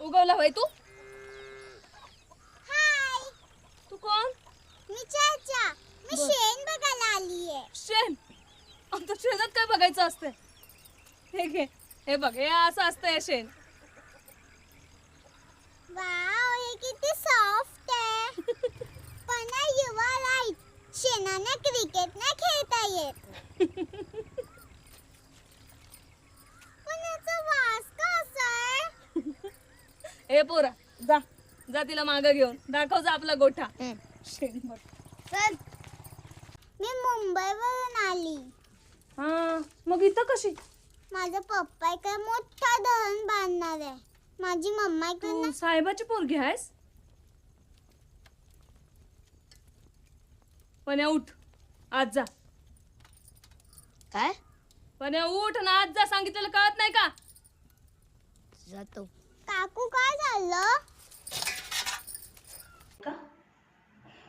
उगवला होय तू? हाय, तू कोण? मी चाचा. मी शेण बघायला आलीये. शेण? आमच्या शेतात काय बघायचं असतं? हे घे, हे बघ, हे असं असतं शेण. वाव, हे किती सॉफ्ट आहे. पण यू आर राईट, शेणाने क्रिकेट नाही खेळता येत. पण याचा वास कसा आहे? ए पोरा, जा जा तिला मागं घेऊन दाखव जा आपला गोठा. शेण बघ. चल. मी मुंबईवरून आली. हा, मग इथं कशी? माझा पप्पा एक मोठा धरण बांधणार आहे. माझी मम्मा तू इकडनं साहेबाची पोरगी आहेस? पण उठ, आज जा. काय? पण उठ ना, आज जा. सांगितलेलं कळत नाही का? जातो. काकू काय झालं?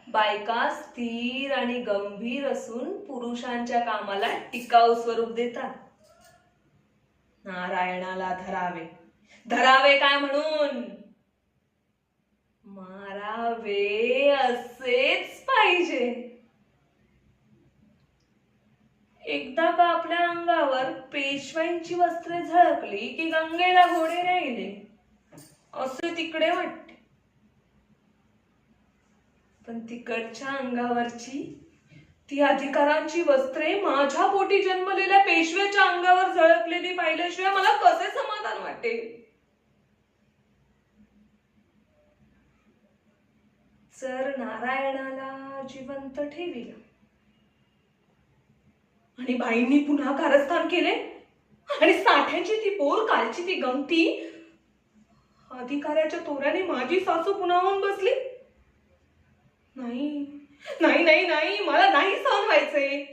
बायका स्थिर आणि गंभीर असून पुरुषांच्या कामाला टिकाऊ स्वरूप देतात. नारायणाला धरावे, धरावे काय म्हणून? मारावे असेच पाहिजे. एकदा का आपल्या अंगावर पेशवाईंची वस्त्रे झळकली की गंगेला घोडे राहिले असे तिकडे वाटते. पण तिकडच्या अंगावरची ती अधिकारांची वस्त्रे माझ्या पोटी जन्मलेल्या पेशव्याच्या अंगावर झळकलेली पाहिल्याशिवाय मला कसे समाधान वाटेल? जर नारायणाला जिवंत ठेविलं आणि बाईंनी पुन्हा कारस्थान केले आणि साठ्याची ती पोर, कालची ती गंगती, अधिकाऱ्याच्या तोऱ्याने माझी सासू पुन्हा होऊन बसली. नाही नाही नाही नाही, मला नाही सहन व्हायचंय.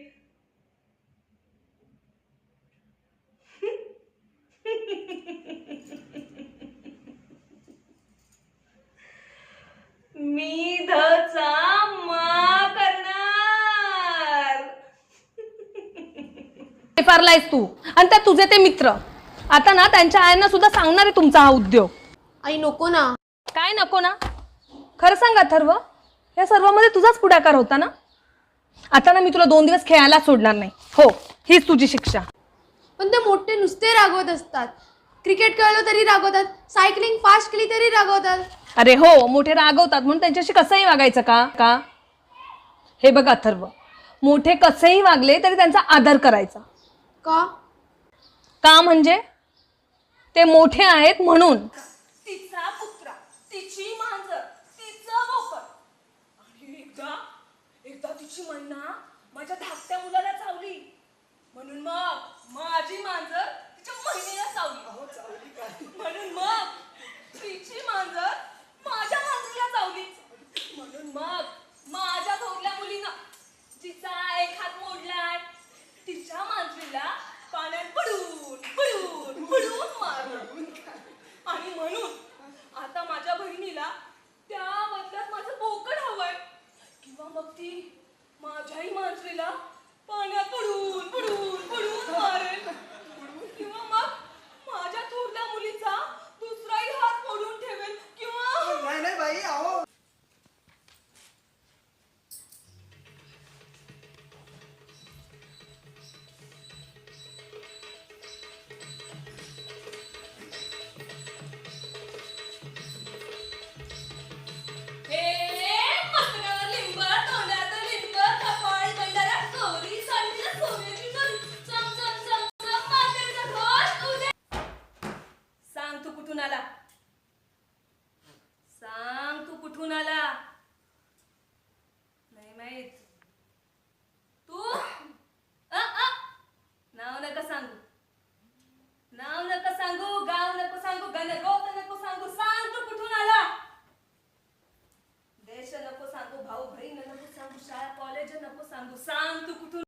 मी धचा मा करणार. फारलायस तू आणि त्या तुझे ते मित्र आता ना त्यांच्या आयांना सुद्धा सांगणार आहे तुमचा हा उद्योग. आई नको ना. काय नको ना? खरं सांग अथर्व, या सर्वांमध्ये तुझाच पुढाकार होता ना? आता ना मी तुला 2 दिवस खेळायला सोडणार नाही. हो, हीच तुझी शिक्षा. पण ते मोठे नुसते रागवत असतात. क्रिकेट खेळलो तरी रागवतात, सायकलिंग फास्ट केली तरी रागवतात. अरे हो, मोठे रागवतात म्हणून त्यांच्याशी कसंही वागायचं का? हे बघ अथर्व, मोठे कसेही वागले तरी त्यांचा आदर करायचा. का म्हणजे ते मोठे आहेत म्हणून. तिचा पुत्रा, तिची मांजर, तिचं बोकड आणि एकदा तिची मैना माझ्या धाकट्या मुलाला चावली म्हणून मग माझी मांजर तिच्या मैनेला चावली. म्हणून मग तिची मांजर माझ्या मांजरीला चावली. म्हणून मग माझ्या थोरल्या मुलीनं जिचा एक हात मोडलाय तिच्या मांजरीला पाण्यात पडून पडून पडून मारलं. आणि म्हणून आता माझ्या बहिणीला त्या बदल्यात माझं बोकड हवंय, किंवा मग ती माझ्याही मांजरीला पाण्यात पडून पडून पडून मारेल.